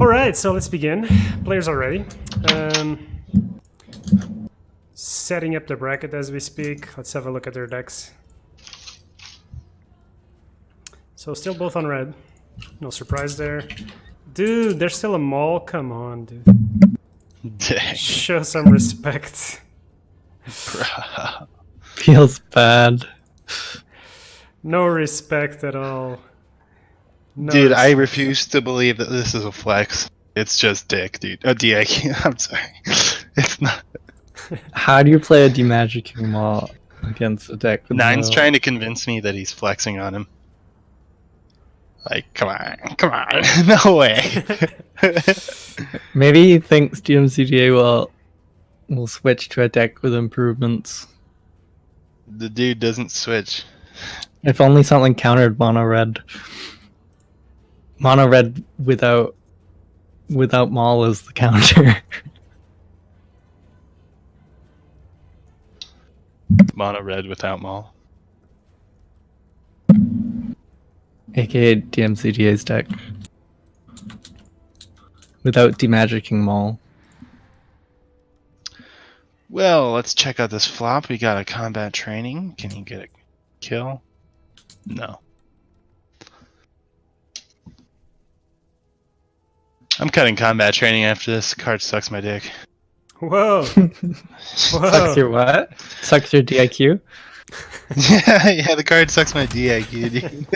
Alright, so let's begin. Players are ready. Setting up the bracket as we speak. Let's have a look at their decks. So still both on red. No surprise there. Dude, there's still a mall? Come on, dude. Dang. Show some respect. Feels bad. No respect at all. No Dude, I respect. refuse to believe that this is a flex. It's just dick, dude. Oh, DIQ. I'm sorry. It's not. How do you play a demagicking mall against a deck with Nine's no... trying to convince me that he's flexing on him. Like, come on. No way. Maybe he thinks DMzda will switch to a deck with improvements. The dude doesn't switch. If only something countered mono red. Mono red without Maul as the counter. Mono red without Maul. AKA DMzda's deck. Without demagicking Maul. Well, let's check out this flop. We got a combat training. Can he get a kill? No. I'm cutting combat training after this. Card sucks my dick. Whoa. Sucks your what? Sucks your DIQ? yeah, the card sucks my DIQ, dude.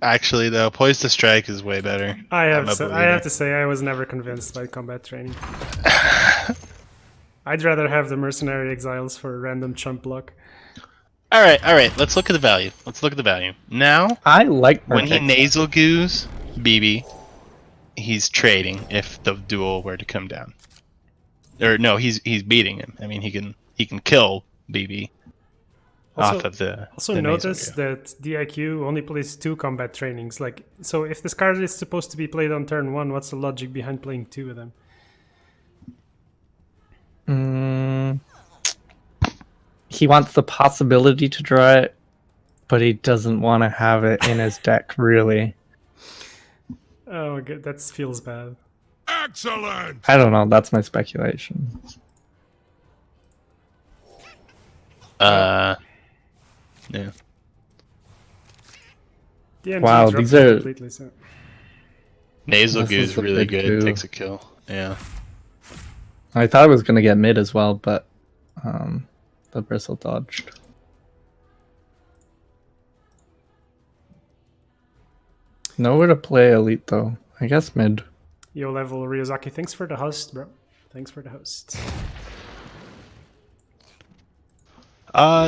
Actually, though, Poised to Strike is way better. I have to say I was never convinced by combat training. I'd rather have the Mercenary Exiles for a random chump block. All right. Let's look at the value. Now, I like when he Mertex. nasal goos BB, he's trading if the duel were to come down. Or no, he's beating him. I mean, he can kill BB off of the. Also the notice nasal goo. that DIQ only plays 2 combat trainings. Like, so if this card is supposed to be played on turn 1, what's the logic behind playing 2 of them? He wants the possibility to draw it, but he doesn't want to have it in his deck, really. Oh, good. That feels bad. Excellent! I don't know, that's my speculation. Yeah. DMZ Wow, dropped these it are- completely, so. Nasal This goo is is a really big good. It goo. takes a kill. Yeah. I thought I was going to get mid as well, but the bristle dodged. Nowhere to play elite, though. I guess mid. Yo level Ryozaki, thanks for the host, bro. Thanks for the host.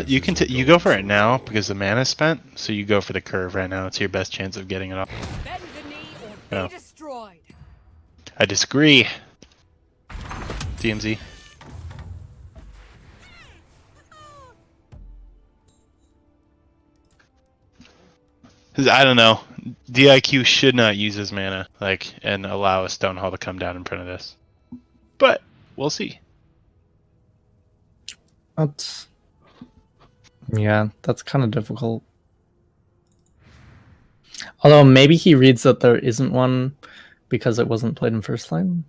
You can you go for it now because the mana's spent. So you go for the curve right now. It's your best chance of getting it off. Bend the knee or No. be destroyed. I disagree. DMZ. I don't know. DIQ should not use his mana and allow a stone hall to come down in front of this. But we'll see. That's... Yeah, that's kind of difficult. Although maybe he reads that there isn't one because it wasn't played in first line.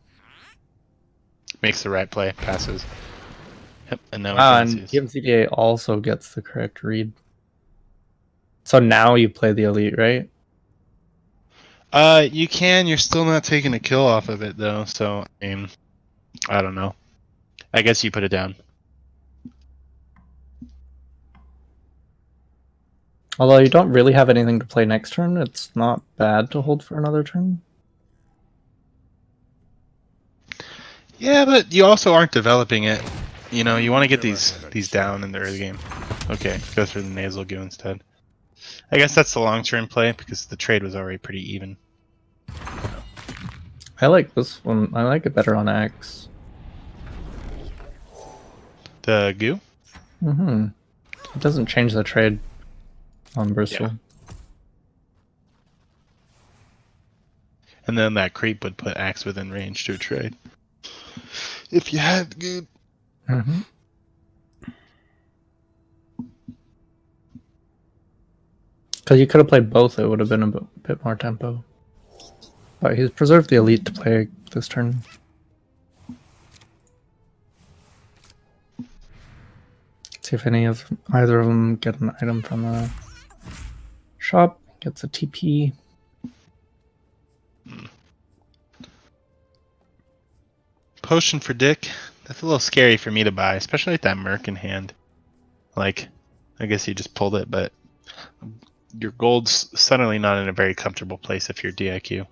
Makes the right play. Passes. Yep. And now And DMzda also gets the correct read. So now you play the elite, right? You can. You're still not taking a kill off of it though. So I mean, I don't know. I guess you put it down. Although you don't really have anything to play next turn, it's not bad to hold for another turn. Yeah, but you also aren't developing it. You know, you want to get these down in the early game. Okay, go through the nasal goo instead. I guess that's the long-term play because the trade was already pretty even. I like this one. I like it better on X. The goo? Mm-hmm. It doesn't change the trade on Bristol. Yeah. And then that creep would put Axe within range to a trade. If you had the goo. Because you could have played both, it would have been a bit more tempo. But he's preserved the elite to play this turn. See if either of them get an item from the shop. Gets a TP. Potion for Dick. That's a little scary for me to buy, especially with that Merc in hand. Like, I guess you just pulled it, but your gold's suddenly not in a very comfortable place if you're DIQ.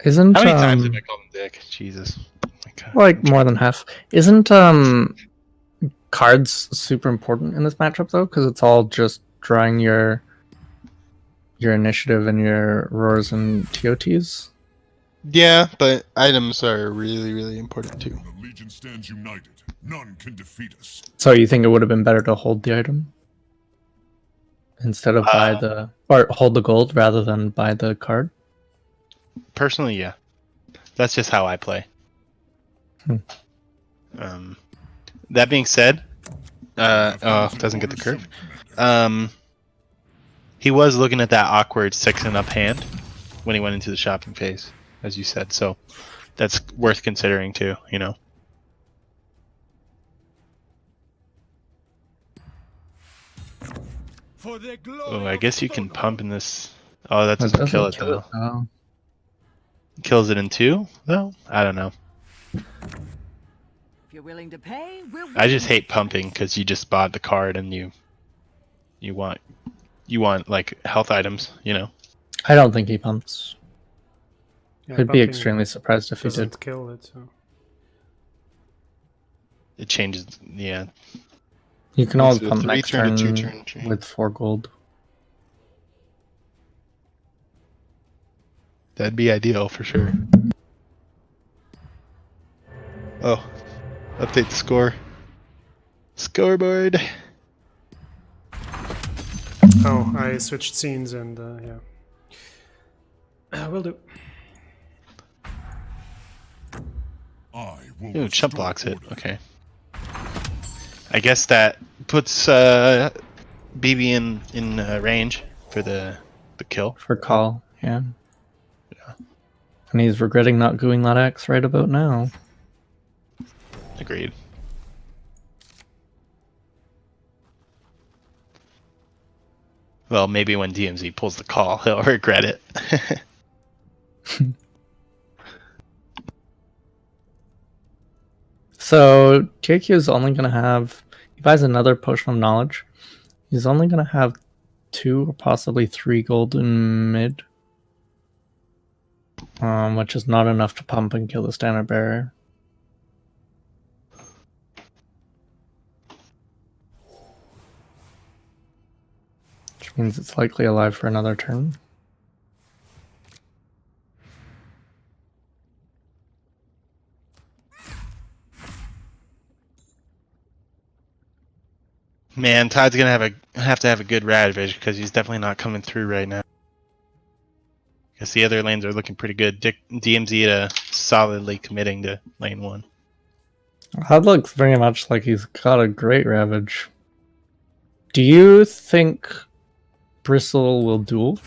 Isn't How many times have I called him Dick? Jesus. Oh my God. like more than half? Isn't cards super important in this matchup though? Because it's all just drawing your initiative and your roars and TOTs. Yeah, but items are really, really important too. The Legion stands united. None can defeat us. So you think it would have been better to hold the item instead of hold the gold rather than buy the card? Personally, yeah. That's just how I play. That being said, doesn't get the curve. He was looking at that awkward 6-and-up hand when he went into the shopping phase, as you said. So that's worth considering too. You know. Oh, I guess you can pump in this. Oh, that doesn't kill it though. Oh. Kills it in 2? No, I don't know. If you're willing to pay, I just hate pumping because you just bought the card and you want like health items, you know. I don't think he pumps. Yeah, I'd be pumping extremely surprised if he doesn't did. kill it. So. It changes, yeah. You can always It's a pump next 3-turn turn to 2-turn tree. with 4 gold. That'd be ideal for sure. Oh, update the score. Scoreboard. Oh, I switched scenes and yeah. Will do. I will Ooh, chump restore blocks it. order. Okay. I guess that puts BB in range for the kill. For call, yeah. And he's regretting not going that X right about now. Agreed. Well, maybe when DMZ pulls the call, he'll regret it. So DQ is only going to have, he buys another potion of knowledge. He's only going to have 2 or possibly 3 gold in mid. Which is not enough to pump and kill the standard bearer. Which means it's likely alive for another turn. Man, Todd's gonna have to have a good Ravage because he's definitely not coming through right now. Because the other lanes are looking pretty good. DMzda solidly committing to lane 1. That looks very much like he's got a great Ravage. Do you think Bristle will duel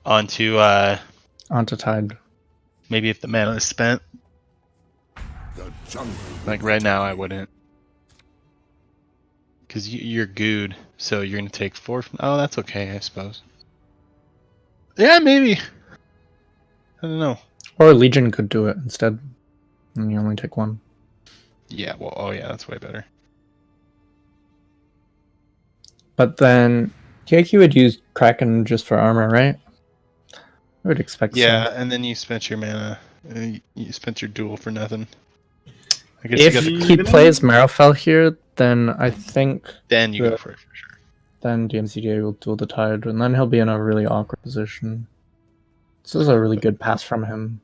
Onto onto Tide? maybe if the mana is spent. The jungle. Like right now, I wouldn't. Because you're good, so you're gonna take 4. Oh, that's okay, I suppose. Yeah, maybe. I don't know. Or Legion could do it instead. And you only take 1. Yeah, well, oh yeah, that's way better. But then DQ would use Kraken just for armor, right? I would expect Yeah, so. and then you spent your mana. You spent your duel for nothing. I guess you If got the, he plays Marrowfell here, then I think then you the- go for it for sure. then DMCDA will duel the Tide, and then he'll be in a really awkward position. This is a really good pass from him.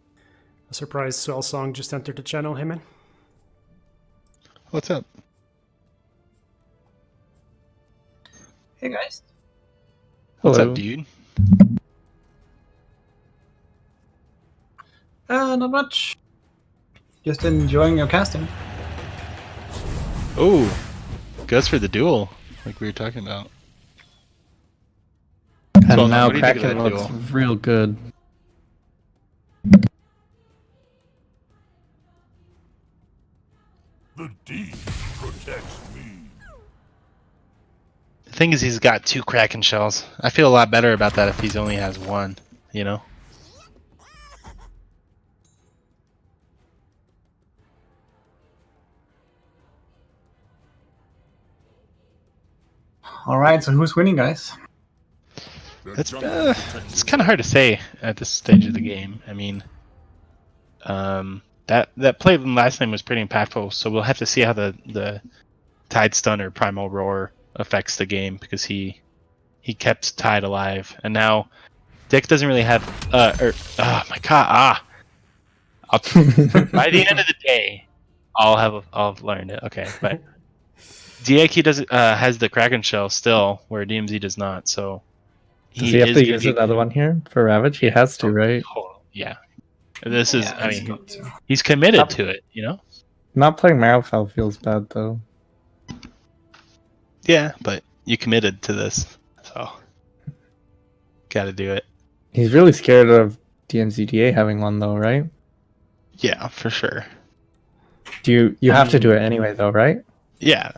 A surprise Swell Song just entered the channel. Hey man. What's up? Hey guys. What's Hello. up, dude? Not much. Just enjoying your casting. Oh, goes for the duel, like we were talking about. And Well, now what do you think of Kraken that looks duel? real good. The D protects me. The thing is, he's got 2 Kraken shells. I feel a lot better about that if he's only has 1, you know? Alright, so who's winning, guys? The It's jungle protects it's kind of hard to say at this stage of the game. I mean, that play from last time was pretty impactful, so we'll have to see how the Tide Stun or Primal Roar affects the game, because he kept Tide alive, and now Dick doesn't really have oh my god, by the end of the day, I'll have learned it. Okay, but DQ does has the Kraken Shell still, where DMZ does not. So Does he have to gonna use be- another one here for Ravage? He has to, right? Yeah, this is. Yeah, I he's mean, got to. he's committed to it. You know. Not playing Marrowfell feels bad though. Yeah, but you committed to this, so got to do it. He's really scared of DMZDA having one though, right? Yeah, for sure. You have to do it anyway though, right? Yeah,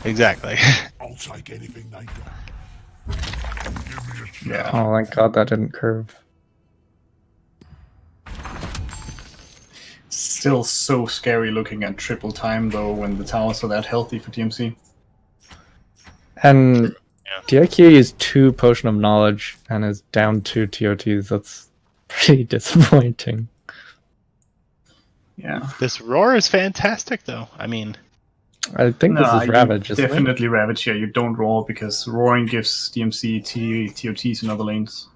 exactly. I'll take anything they got. Give me a chance. Yeah. Oh thank god that didn't curve. Still so scary looking at triple time though when the towers are that healthy for DMC. And DIQ used 2 Potion of Knowledge and is down 2 TOTs. That's pretty disappointing. Yeah. This roar is fantastic, though. I mean, I think this is you Ravage, isn't it? definitely Ravage here. You don't roar because roaring gives DMC TOTs in other lanes.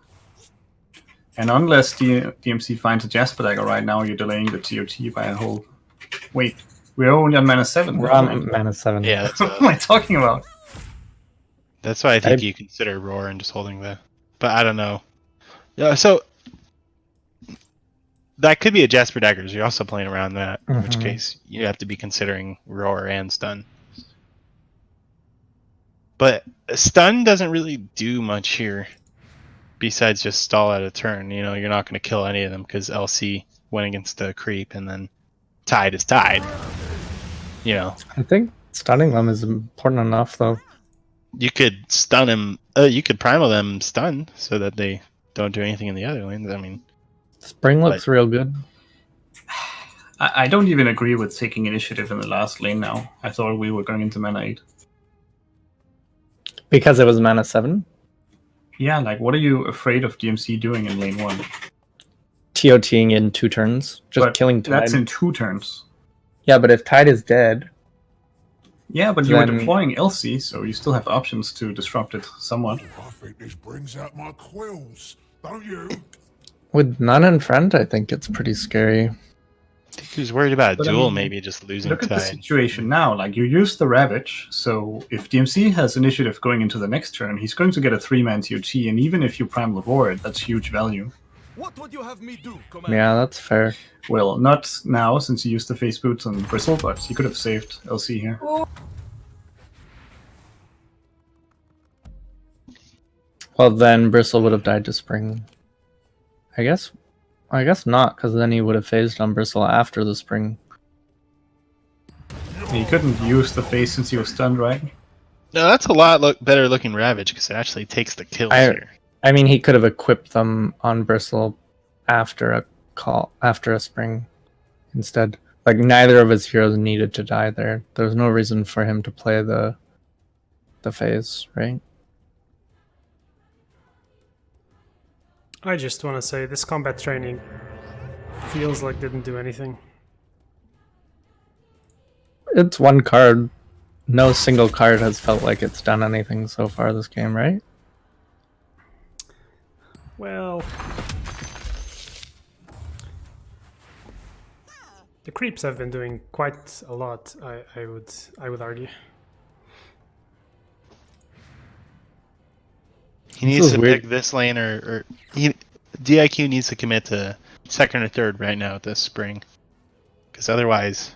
And unless DMC finds a Jasper Dagger right now, you're delaying the TOT by a whole... Wait, we're only on mana 7. We're on mana 7. yeah, that's What am I talking about? that's why I think you consider roar and just holding the. But I don't know. Yeah, so that could be a Jasper Daggers. You're also playing around that, in which Mhm. case you have to be considering roar and stun. But stun doesn't really do much here, besides just stall out a turn. You know, you're not going to kill any of them because LC went against the creep, and then Tide is Tide. You know, I think stunning them is important enough though. you could stun him. You could primal them stun so that they don't do anything in the other lanes. I mean, Spring looks real good. I don't even agree with taking initiative in the last lane now. I thought we were going into mana 8. Because it was mana 7? Yeah, like what are you afraid of DMC doing in lane 1? TOTing in 2 turns. Just But killing Tide. that's in 2 turns. Yeah, but if Tide is dead, Yeah, but you were Then- deploying LC, so you still have options to disrupt it somewhat. I think this brings out my quills, don't you? with none in front, I think it's pretty scary. who's worried about a But I duel? mean, Maybe just losing Look at the Tide. situation now. Like, you use the Ravage, so if DMC has initiative going into the next turn, he's going to get a 3-man TOT, and even if you prime Lavore it, that's huge value. What would you have me do, Commander? Yeah, that's fair. Well, not now, since you used the face boots on Bristle, but he could have saved LC here. Well, then Bristle would have died to Spring. I guess not, because then he would have phased on Bristle after the Spring. He couldn't use the face since he was stunned, right? No, that's a lot better looking Ravage because it actually takes the kills here. I mean, he could have equipped them on Bristle after a Spring instead. Like, neither of his heroes needed to die there. There was no reason for him to play the phase, right? I just want to say this combat training feels like didn't do anything. It's one card. No single card has felt like it's done anything so far this game, right? Well, the creeps have been doing quite a lot. I would argue. He needs is to weird. pick this lane, or DIQ needs to commit to second or third right now at this Spring, because otherwise,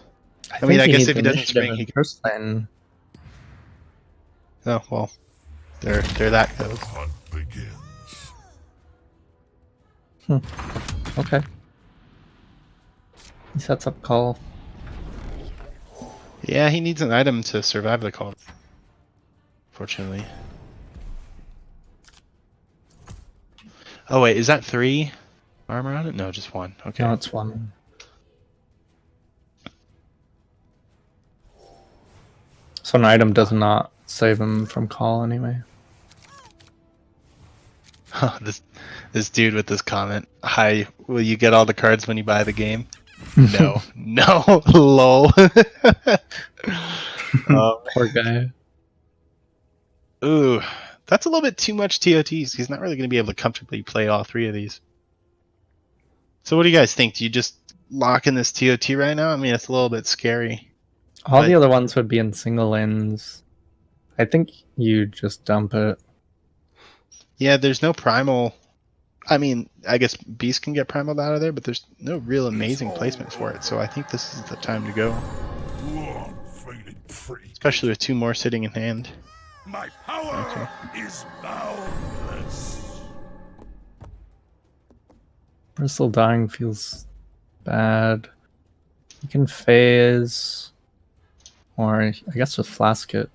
I mean, I guess if he doesn't Spring, he can. first lane. Oh well, there that goes. Hunt begins. Okay. He sets up call. Yeah, he needs an item to survive the call. Fortunately. Oh wait, is that 3 armor on it? No, just 1. Okay. No, it's 1. So an item does not save him from call anyway. This dude with this comment. Hi, will you get all the cards when you buy the game? No. No. Lol. Poor guy. Ooh, that's a little bit too much TOTs. He's not really going to be able to comfortably play all 3 of these. So what do you guys think? Do you just lock in this TOT right now? I mean, it's a little bit scary. All But- the other ones would be in single lanes. I think you just dump it. Yeah, there's no primal. I mean, I guess Beast can get primal out of there, but there's no real amazing placement for it. So I think this is the time to go, I'm feeling pretty. especially with 2 more sitting in hand. My power is boundless. Bristle dying feels bad. You can phase. Or I guess just flask it.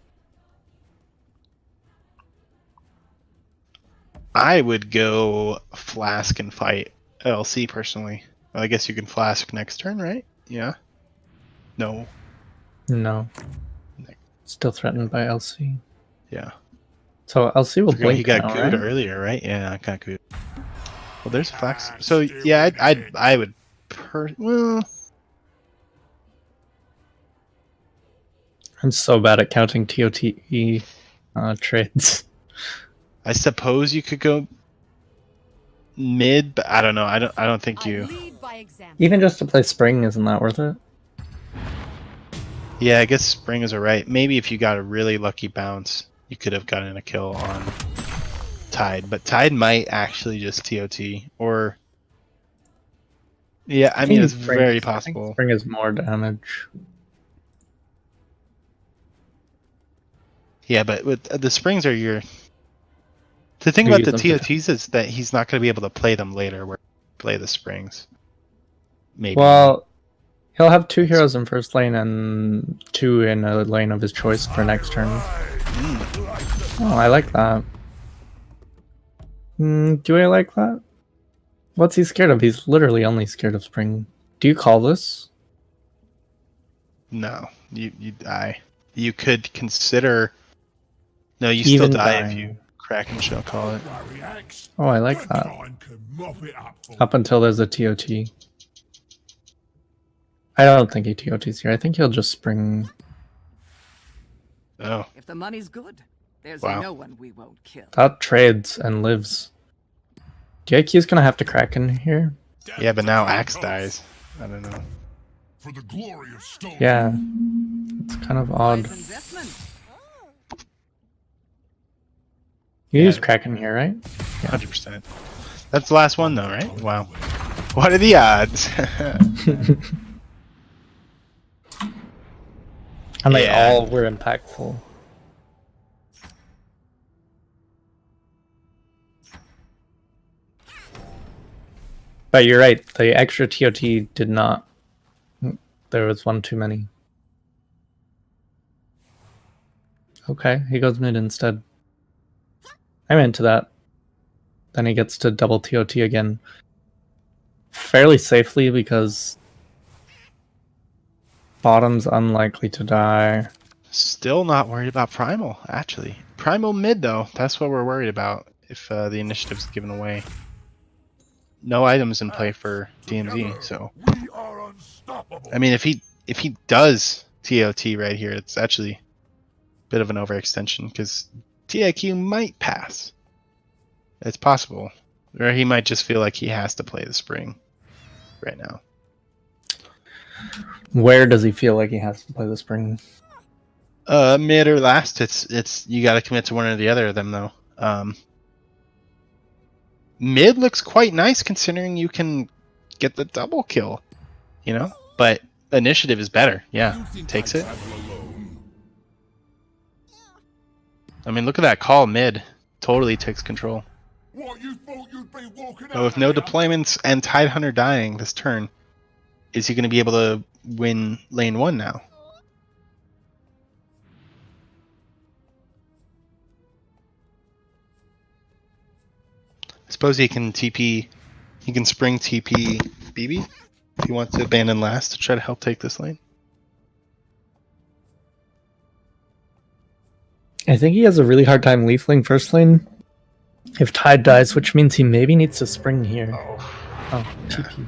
I would go flask and fight LC personally. Well, I guess you can flask next turn, right? Yeah. No. No. Still threatened by LC. Yeah. So LC will blink He got now, good right? earlier, right? Yeah, I got good. Well, there's flax. So yeah, I would. Well, I'm so bad at counting TOTE trades. I suppose you could go mid, but I don't know. I don't think I you. lead by example. Even just to play spring, isn't that worth it? Yeah, I guess spring is alright. Maybe if you got a really lucky bounce, you could have gotten a kill on Tide, but Tide might actually just TOT or. Yeah, I mean it's very possible. Spring is more damage. Yeah, but with the springs are your. The thing You about the use them to- TOTs is that he's not going to be able to play them later. Where play the springs. Maybe. Well, he'll have 2 heroes in first lane and 2 in a lane of his choice for next turn. Oh, I like that. Do I like that? What's he scared of? He's literally only scared of spring. Do you call this? No, you die. You could consider. No, you Even still die if dying. you crack and shall call it. Worry, Axe. Oh, I like that. Time can mop it up for Up until there's a TOT. I don't think he TOTs here. I think he'll just spring. Oh, If the money's good, there's Wow. no one we won't kill. That trades and lives. DIQ's gonna have to crack in here. yeah, but now Axe dies. I don't know. for the glory of stone. Yeah. It's kind of odd. Wise investment. You Yeah. use Kraken here, right? 100%. That's the last one though, right? Wow. What are the odds? And they Yeah. all were impactful. But you're right, the extra TOT did not. There was one too many. Okay, he goes mid instead. I'm into that. Then he gets to double TOT again. Fairly safely because bottom's unlikely to die. Still not worried about Primal, actually. Primal mid, though. That's what we're worried about if the initiative's given away. No items in play for DMZ, so. We are unstoppable. I mean, if he does TOT right here, it's actually a bit of an overextension, because TIQ might pass. It's possible. Or he might just feel like he has to play the spring right now. Where does he feel like he has to play the spring? Mid or last, it's you got to commit to one or the other of them though. Mid looks quite nice considering you can get the double kill, you know. But initiative is better. Yeah, takes it. I mean, look at that call mid. Totally takes control. What, you thought you'd be walking Oh, out with no here? deployments and Tidehunter dying this turn, is he going to be able to win lane 1 now? I suppose he can TP. He can spring TP BB if he wants to abandon last to try to help take this lane. I think he has a really hard time leafling first lane if Tide dies, which means he maybe needs to spring here. Oh, TP.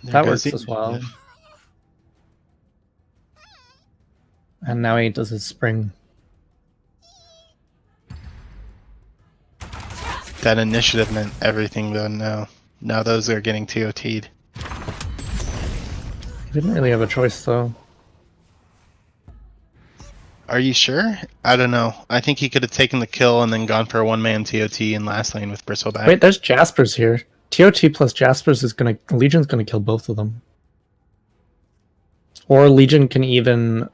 There That goes works the as well. initiative. And now he does his spring. That initiative meant everything though now. Now those are getting TOT'd. He didn't really have a choice though. Are you sure? I don't know. I think he could have taken the kill and then gone for a one-man TOT in last lane with Bristleback. Wait, there's Jaspers here. TOT plus Jaspers is gonna Legion's gonna kill both of them. Or Legion can even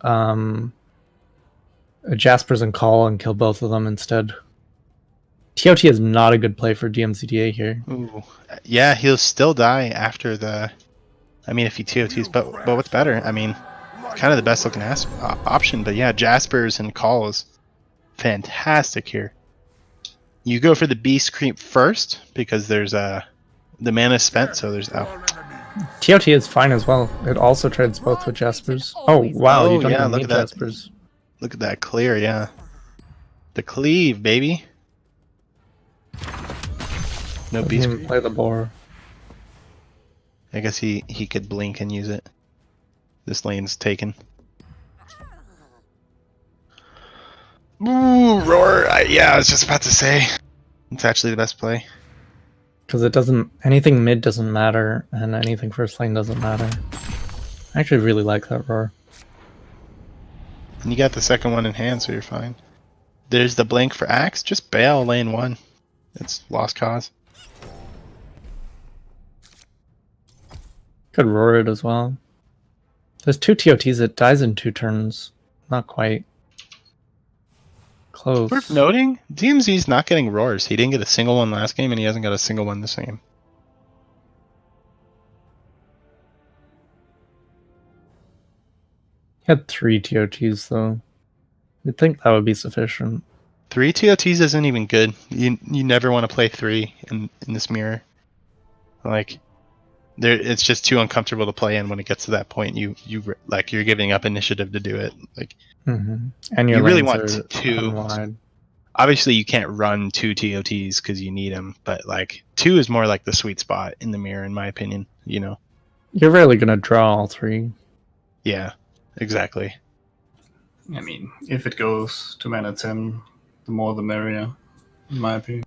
Jaspers and call and kill both of them instead. TOT is not a good play for DMZDA here. Ooh. Yeah, he'll still die after the... I mean, if he TOTs, but what's better? I mean, kind of the best looking option, but yeah, Jaspers and call is fantastic here. You go for the beast creep first, because there's the mana's spent, so there's... Oh. TOT is fine as well. It also trades both with Jaspers. Oh, wow, Oh, you don't yeah, even look need at that. Jaspers. Look at that clear, yeah. The cleave, baby. No Doesn't beast even creep. play the boar. I guess he could blink and use it. This lane's taken. Ooh, roar! Yeah, I was just about to say. It's actually the best play. Because it doesn't... Anything mid doesn't matter, and anything first lane doesn't matter. I actually really like that roar. And you got the second one in hand, so you're fine. There's the blink for Axe. Just bail lane 1. It's lost cause. Could roar it as well. There's 2 TOTs, it dies in 2 turns. Not quite. Close. Worth noting, DMZ's not getting roars. He didn't get a single one last game, and he hasn't got a single one this game. He had 3 TOTs though. You'd think that would be sufficient. 3 TOTs isn't even good. You never want to play 3 in this mirror. Like, it's just too uncomfortable to play in when it gets to that point. You're giving up initiative to do it. Like, And your you really lanes want are 2. wide. Obviously, you can't run 2 TOTs because you need them, but like 2 is more like the sweet spot in the mirror, in my opinion. You know? You're rarely gonna draw all 3. Yeah, exactly. I mean, if it goes to mana 10, the more the merrier, in my opinion.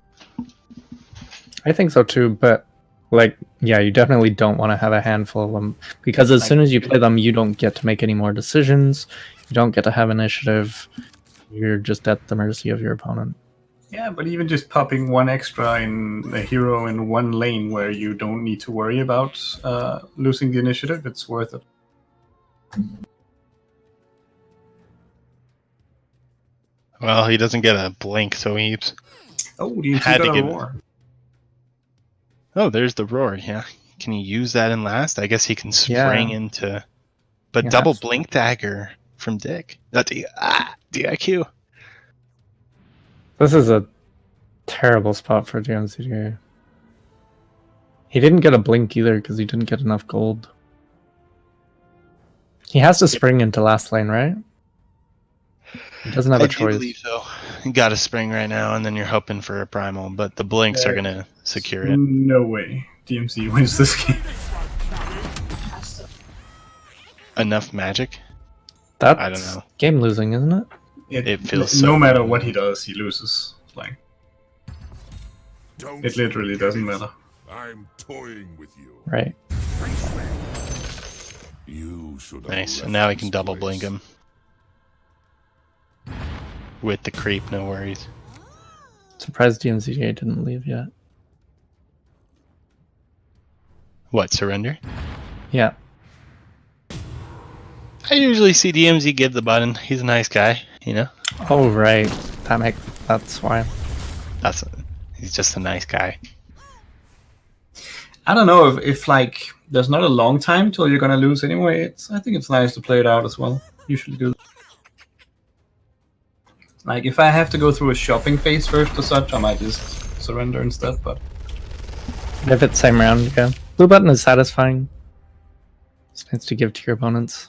I think so too, but like, yeah, you definitely don't want to have a handful of them because as soon as you play them, you don't get to make any more decisions. You don't get to have initiative. You're just at the mercy of your opponent. Yeah, but even just popping 1 extra in a hero in 1 lane where you don't need to worry about losing the initiative, it's worth it. Well, he doesn't get a blink, so he's... Oh, DMC Had to got a give- roar. Oh, there's the roar, yeah. Can he use that in last? I guess he can spring into... But Yeah, double absolutely. blink dagger from Dick. DIQ. This is a terrible spot for DMZDA. He didn't get a blink either because he didn't get enough gold. He has to spring into last lane, right? He doesn't have I a do choice. believe so. You got a spring right now, and then you're hoping for a primal, but the blinks are going to secure it. No way DMC wins this game. Enough magic? That's I don't know. game losing, isn't it? It feels no so matter good. what he does, he loses. Like, Don't it literally doesn't matter. I'm toying with you. Right. You should have Nice, left and now he this can double place. blink him. With the creep, no worries. Surprised DMZDA didn't leave yet. What, surrender? Yeah. I usually see DMZ give the button. He's a nice guy, you know? Oh right. That's why. That's He's just a nice guy. I don't know if like there's not a long time till you're gonna lose anyway. I think it's nice to play it out as well. Usually do. Like if I have to go through a shopping phase first or such, I might just surrender instead. But If it's same round, yeah. Blue button is satisfying. It's nice to give to your opponents.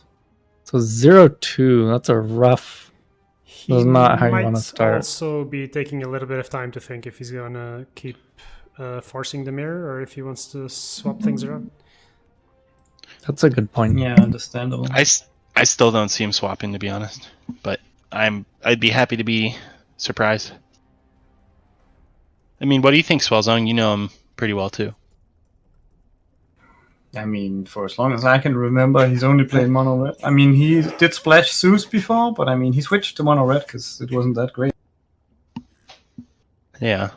So 0-2, that's a rough. He That's not how you might wanna start. also be taking a little bit of time to think if he's gonna keep forcing the mirror or if he wants to swap things around. That's a good point. yeah, understandable. I still don't see him swapping, to be honest. But I'd be happy to be surprised. I mean, what do you think, Swellzone? You know him pretty well too. I mean, for as long as I can remember, he's only played mono red. I mean, he did splash Zeus before, but I mean, he switched to mono red because it wasn't that great. Yeah.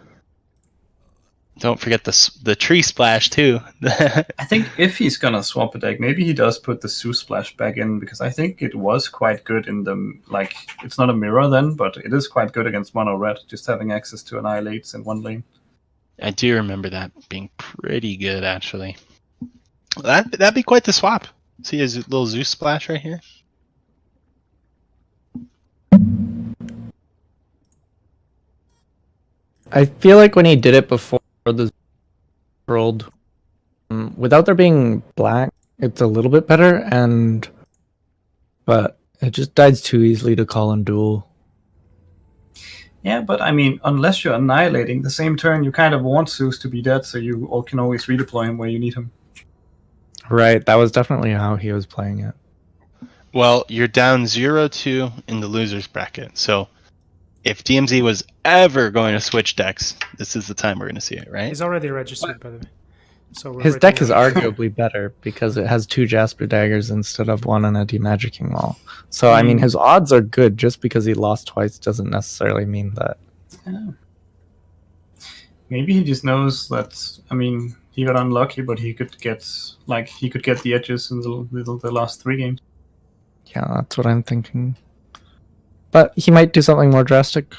Don't forget the tree splash too. I think if he's gonna swap a deck, maybe he does put the Zeus splash back in because I think it was quite good in the like. It's not a mirror then, but it is quite good against mono red, just having access to annihilates in one lane. I do remember that being pretty good, actually. That'd be quite the swap. See his little Zeus splash right here? I feel like when he did it before the rolled, without there being black, it's a little bit better, but it just dies too easily to call and duel. Yeah, but I mean, unless you're annihilating the same turn, you kind of want Zeus to be dead, so you all can always redeploy him where you need him. Right, that was definitely how he was playing it. Well, you're down 0-2 in the losers bracket, so if DMZ was ever going to switch decks, this is the time we're going to see it, right? He's already registered, by the way. So we're His waiting deck is on- arguably better because it has 2 Jasper daggers instead of 1 and a demagicking wall. So I mean, his odds are good. Just because he lost twice doesn't necessarily mean that. Yeah. Maybe he just knows that. I mean, he got unlucky, but he could get the edges in the last 3 games. Yeah, that's what I'm thinking. But he might do something more drastic.